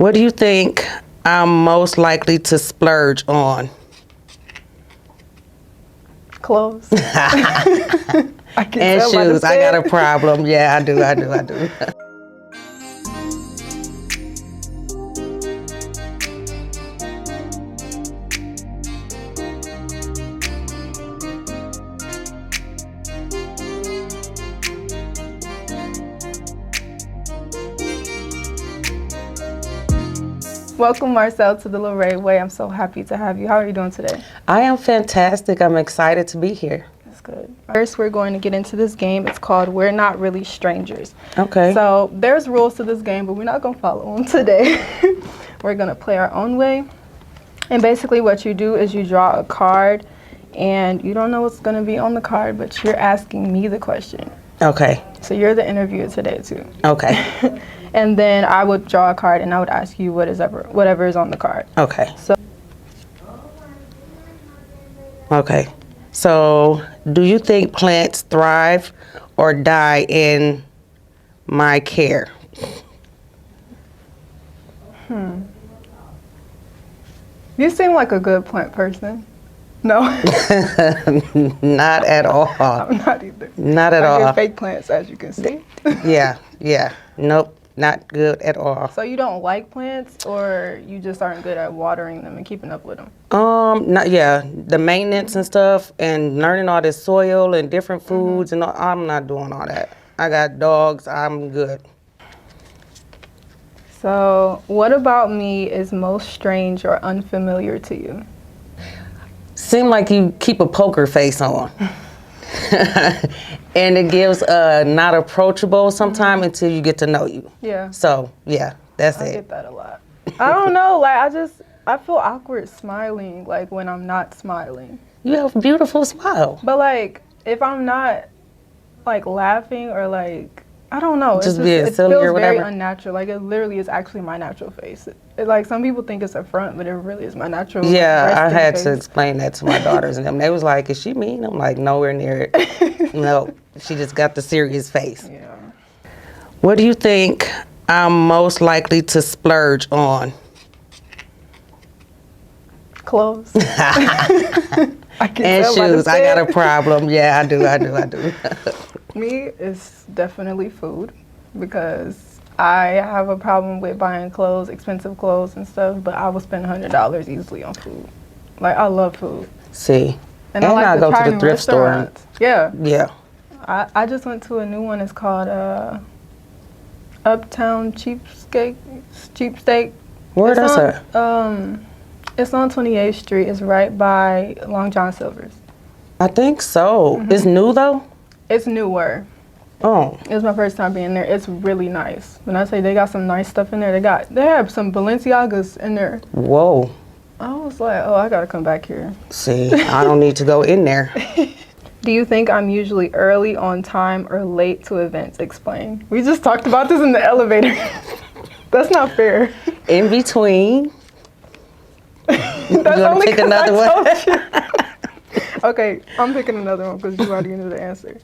What do you think I'm most likely to splurge on? Clothes. I can And tell by the shoes. I got a fit. problem. Yeah, I do. Welcome, Marcell, to the Lorraine Way. I'm so happy to have you. How are you doing today? I am fantastic. I'm excited to be here. That's good. First, we're going to get into this game. It's called We're Not Really Strangers. Okay. So there's rules to this game, but we're not going to follow them today. We're going to play our own way. And basically what you do is you draw a card, and you don't know what's going to be on the card, but you're asking me the question. Okay. So you're the interviewer today, too. Okay. And then I would draw a card, and I would ask you whatever is on the card. Okay. So. Okay. So, do you think plants thrive or die in my care? You seem like a good plant person. No. Not at all. I'm not either. Not at I all. get fake plants, as you can see. Yeah. Nope. Not good at all. So you don't like plants, or you just aren't good at watering them and keeping up with them? The maintenance and stuff, and learning all this soil and different foods, and all, I'm not doing all that. I got dogs. I'm good. So what about me is most strange or unfamiliar to you? Seem like you keep a poker face on. And it gives not approachable sometime until you get to know you. Yeah. So, yeah, that's I it. get that a lot. I don't know, like I feel awkward smiling, like when I'm not smiling. You have a beautiful smile. But like if I'm not like laughing or like, I don't know, Just being silly feels or very whatever. unnatural. Like it literally is actually my natural face. Like some people think it's a front, but it really is my natural. Yeah, like, I resting had face. to explain that to my daughters and them. They was like, is she mean? I'm like, nowhere near it. No, she just got the serious face. Yeah. What do you think I'm most likely to splurge on? Clothes. I can And tell by the shoes. I got a fit. problem. Yeah, I do. Me, it's definitely food, because I have a problem with buying clothes, expensive clothes and stuff, but I will spend $100 easily on food. Like, I love food. See, And I like I to go try to the new thrift store. restaurants. Yeah. Yeah. I just went to a new one. It's called Uptown Cheapsteak. Where It's that's on, at? It's on 28th Street. It's right by Long John Silver's. I think so. It's new though? It's newer. Oh. It was my first time being there. It's really nice. When I say they got some nice stuff in there, they have some Balenciagas in there. Whoa. I was like, oh, I gotta come back here. See, I don't need to go in there. Do you think I'm usually early, on time, or late to events? Explain. We just talked about this in the elevator. That's not fair. In between. That's You wanna only pick 'cause another I one? told you. Okay, I'm picking another one because you already knew the answer.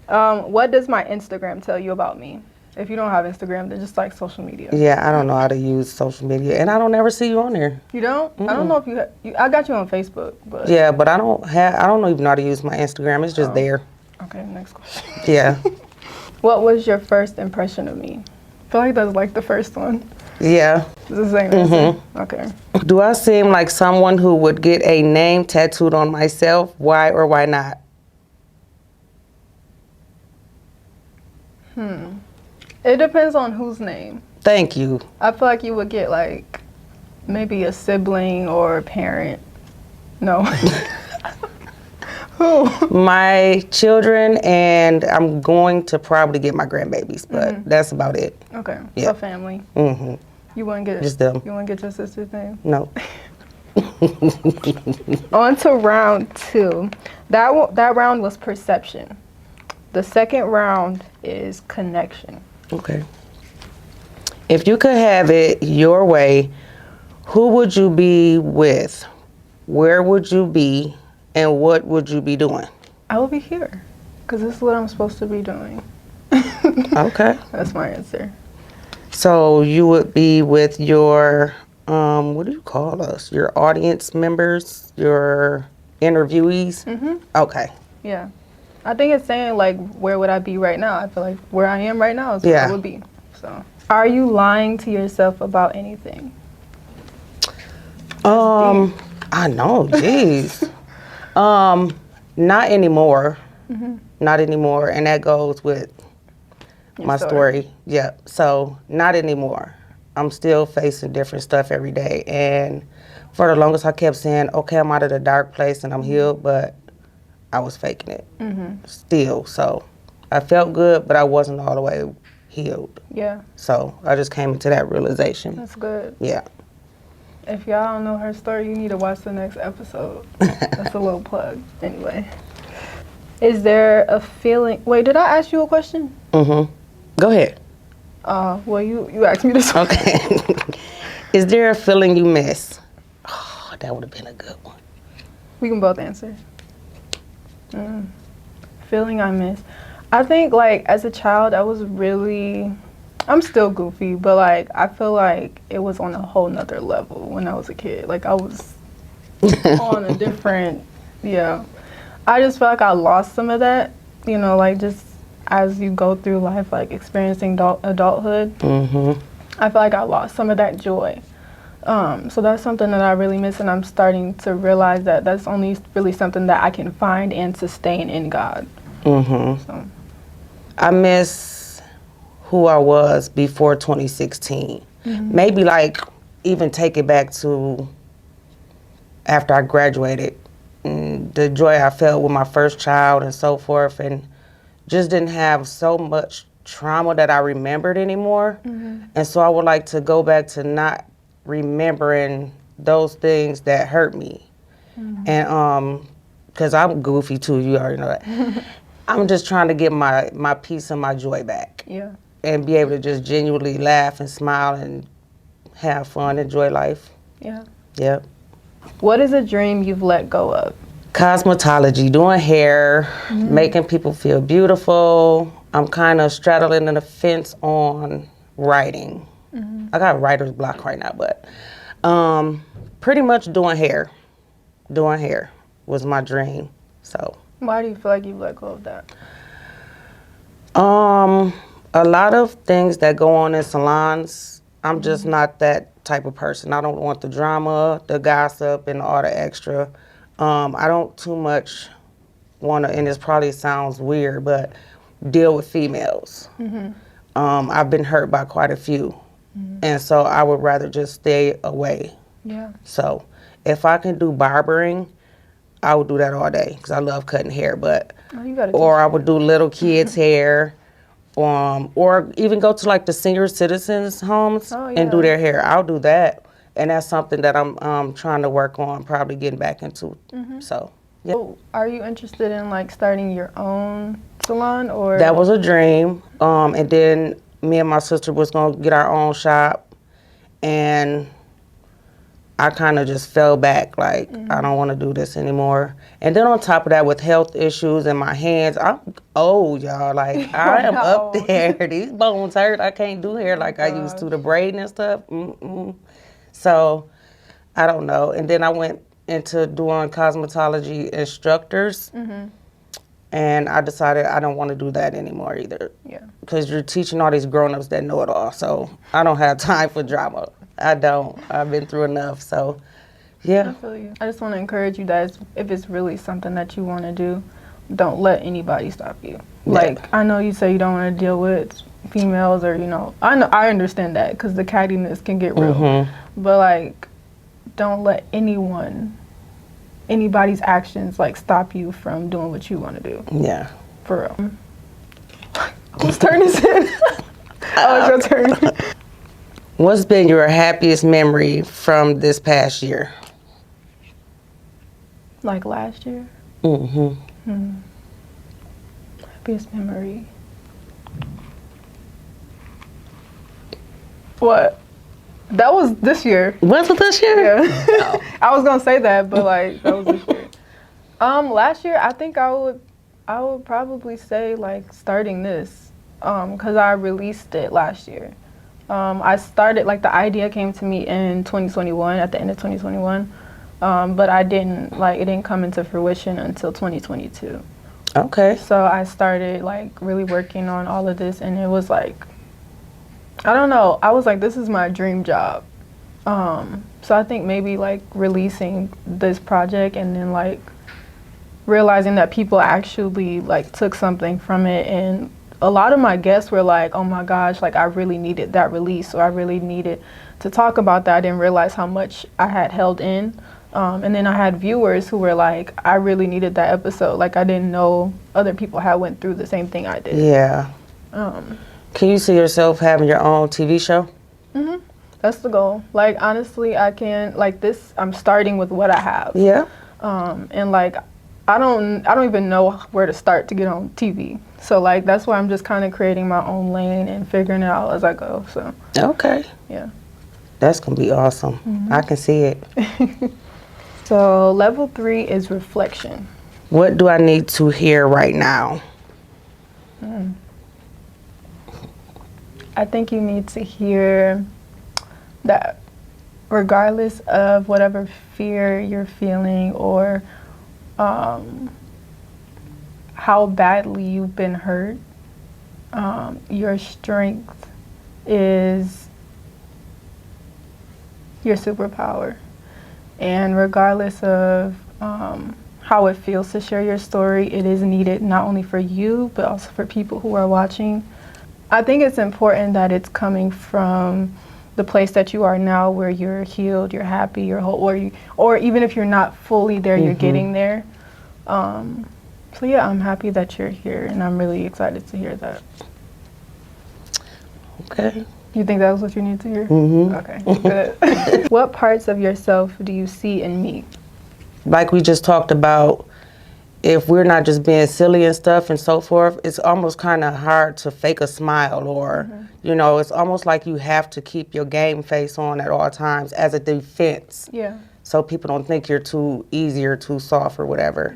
What does my Instagram tell you about me? If you don't have Instagram, then just like social media. Yeah, I don't know how to use social media, and I don't ever see you on there. You don't? I don't know if I got you on Facebook, but. Yeah, but I don't even know how to use my Instagram. It's just there. Okay, next question. Yeah. What was your first impression of me? I feel like that's like the first one. Yeah. It's the same answer. Okay. Do I seem like someone who would get a name tattooed on myself? Why or why not? It depends on whose name. Thank you. I feel like you would get like maybe a sibling or a parent. No. Who? My children, and I'm going to probably get my grandbabies, but that's about it. Okay. Yeah. So family. Mm-hmm. You wouldn't get Just them. You wouldn't get your sister's name. No. On to round 2. That round was perception. The second round is connection. Okay. If you could have it your way, who would you be with? Where would you be? And what would you be doing? I will be here, because this is what I'm supposed to be doing. Okay. That's my answer. So you would be with your, what do you call us? Your audience members, your interviewees? Okay. Yeah. I think it's saying like where would I be right now? I feel like where I am right now is where I Yeah. would be. So, are you lying to yourself about anything? I know, jeez. Not anymore. Not anymore. And that goes with Your my story. Yeah. So not anymore. I'm still facing different stuff every day. And for the longest I kept saying, okay, I'm out of the dark place and I'm healed, but I was faking it. Still. So I felt good, but I wasn't all the way healed. Yeah, So I just came into that realization. that's good. Yeah. If y'all don't know her story, you need to watch the next episode. That's a little plug. Anyway. Is there a feeling? Wait, did I ask you a question? Mm-hmm. Go ahead. Well, you asked me this one. Okay. Is there a feeling you miss? Oh, that would have been a good one. We can both answer. Feeling I miss. I think, like, as a child, I'm still goofy, but, like, I feel like it was on a whole nother level when I was a kid. Like, I was on a different, yeah. I just feel like I lost some of that, like, just as you go through life, like, experiencing adulthood. Mm-hmm. I feel like I lost some of that joy. So that's something that I really miss, and I'm starting to realize that that's only really something that I can find and sustain in God. Mm-hmm. So, I miss who I was before 2016. Maybe like even take it back to after I graduated, the joy I felt with my first child and so forth, and just didn't have so much trauma that I remembered anymore. And so I would like to go back to not remembering those things that hurt me. And because I'm goofy too, you already know that. I'm just trying to get my peace and my joy back. yeah. And be able to just genuinely laugh and smile and have fun, enjoy life. Yeah. Yep. What is a dream you've let go of? Cosmetology, doing hair, making people feel beautiful. I'm kind of straddling the fence on writing. I got writer's block right now, but pretty much doing hair. Doing hair was my dream. So Why do you feel like you've let go of that? a lot of things that go on in salons, I'm just not that type of person. I don't want the drama, the gossip, and all the extra. I don't too much want to, and this probably sounds weird, but deal with females. I've been hurt by quite a few, and so I would rather just stay away. Yeah. So if I can do barbering, I would do that all day because I love cutting hair. But Oh, you gotta or I would do little kids' hair, or even go to like the senior citizens' homes Oh, and do yeah. their hair. I'll do that, and that's something that I'm trying to work on, probably getting back into. So yeah, Oh, are you interested in like starting your own salon or? that was a dream. And then me and my sister was gonna get our own shop, and I kind of just fell back, like, I don't want to do this anymore. And then on top of that, with health issues in my hands, I'm old, y'all. Like, I am up Old. there. These bones hurt. I can't do hair like I used to, the braiding and stuff. So, I don't know. And then I went into doing cosmetology instructors. And I decided I don't want to do that anymore either. Yeah. Because you're teaching all these grown-ups that know it all. So, I don't have time for drama. I don't. I've been through enough. So, I yeah. feel you. I just want to encourage you guys, if it's really something that you want to do, don't let anybody stop you. Like, I know you say you don't want to deal with females or, I understand that because the cattiness can get real. But, like, don't let anybody's actions, like, stop you from doing what you want to do. Yeah. For real. Whose turn is it? Oh, it's your turn. What's been your happiest memory from this past year? Like last year? Happiest memory. What? That was this year. Was it this year? Yeah. I was gonna say that, but like that was this year. Last year I think I would probably say like starting this, cause I released it last year. I started, like, the idea came to me in 2021, at the end of 2021, but it didn't come into fruition until 2022. Okay. So I started, like, really working on all of this, and it was like, I don't know, I was like, this is my dream job. So I think maybe, like, releasing this project and then, like, realizing that people actually, like, took something from it, and a lot of my guests were like, oh my gosh, like, I really needed that release, or I really needed to talk about that. I didn't realize how much I had held in. And then I had viewers who were like, I really needed that episode. Like, I didn't know other people had went through the same thing I did. Yeah. Can you see yourself having your own TV show? Mm-hmm. That's the goal. Like, honestly, I can, like, this, I'm starting with what I have. Yeah. And, like, I don't even know where to start to get on TV. So, like, that's why I'm just kind of creating my own lane and figuring it out as I go. So. Okay. Yeah. That's gonna be awesome. Mm-hmm. I can see it. So level 3 is reflection. What do I need to hear right now? I think you need to hear that regardless of whatever fear you're feeling, or how badly you've been hurt, your strength is your superpower. And regardless of how it feels to share your story, it is needed not only for you, but also for people who are watching. I think it's important that it's coming from the place that you are now, where you're healed, you're happy, you're whole, or even if you're not fully there, you're getting there. So yeah, I'm happy that you're here, and I'm really excited to hear that. Okay. You think that was what you need to hear? Mm-hmm. Okay, good. What parts of yourself do you see in me? Like we just talked about, if we're not just being silly and stuff and so forth, it's almost kind of hard to fake a smile, or, you know, it's almost like you have to keep your game face on at all times as a defense. Yeah. So people don't think you're too easy or too soft or whatever.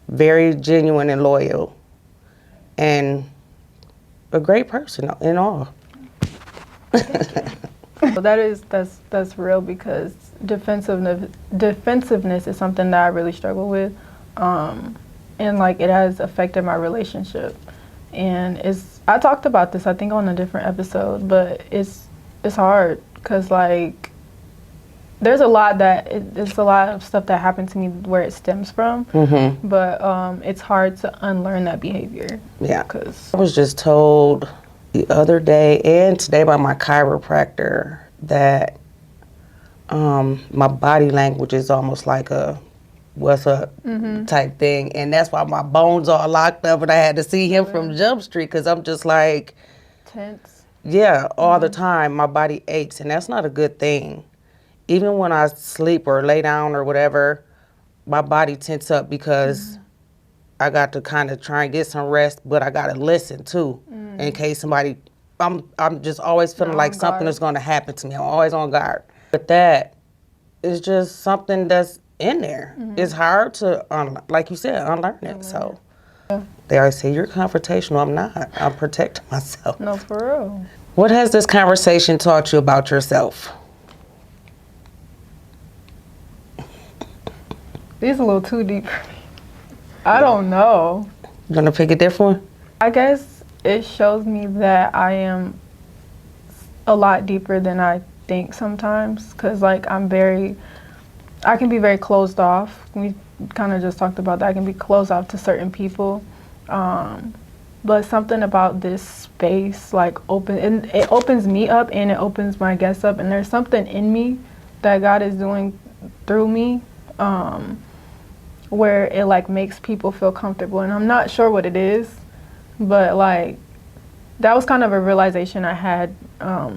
Very genuine and loyal, and a great person in all. Well, that's real, because defensiveness is something that I really struggle with, and like it has affected my relationship. And I talked about this, I think, on a different episode, but it's hard, because like there's a lot of stuff that happened to me where it stems from, but it's hard to unlearn that behavior. Yeah. Cause I was just told the other day and today by my chiropractor that my body language is almost like a what's up type thing, and that's why my bones are locked up, and I had to see him from Jump Street, because I'm just like tense. Yeah, all the time my body aches, and that's not a good thing. Even when I sleep or lay down or whatever, my body tense up, because I got to kind of try and get some rest, but I got to listen too, in case somebody, I'm just always feeling like something is going to happen to me. I'm always on guard. But that is just something that's in there. It's hard to, like you said, unlearn it. So they always say, you're confrontational. I'm not. I'm protecting myself. No, for real. What has this conversation taught you about yourself? These are a little too deep for me. I don't know. You gonna pick a different one? I guess it shows me that I am a lot deeper than I think sometimes, because like I can be very closed off. We kind of just talked about that. I can be closed off to certain people, but something about this space like it opens me up, and it opens my guests up, and there's something in me that God is doing through me, where it like makes people feel comfortable, and I'm not sure what it is, but like that was kind of a realization I had a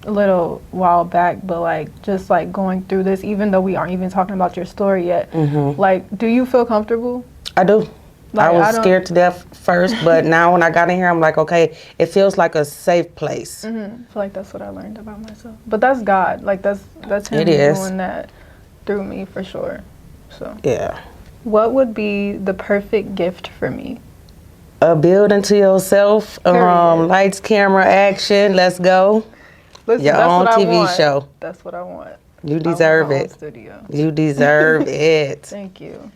little while back. But like just like going through this, even though we aren't even talking about your story yet, like, do you feel comfortable? I do. Like, I was scared to death first, but now when I got in here, I'm like, okay, it feels like a safe place. I feel like that's what I learned about myself. But that's God. Like that's Him It is. doing that through me for sure. So Yeah. what would be the perfect gift for me? A building to yourself. Period. Lights, camera, action. Let's go. Listen, Your that's own what I TV want. show. That's what I want. You I deserve want my own it. studio. You deserve it. Thank you.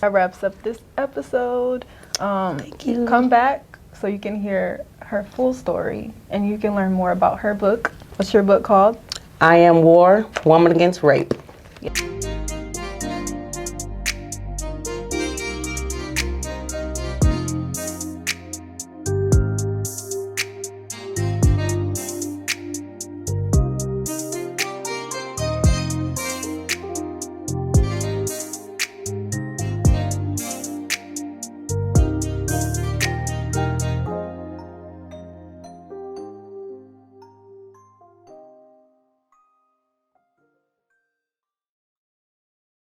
That wraps up this episode. Thank you. Come back so you can hear her full story and you can learn more about her book. What's your book called? I Am War, Woman Against Rape. Yeah.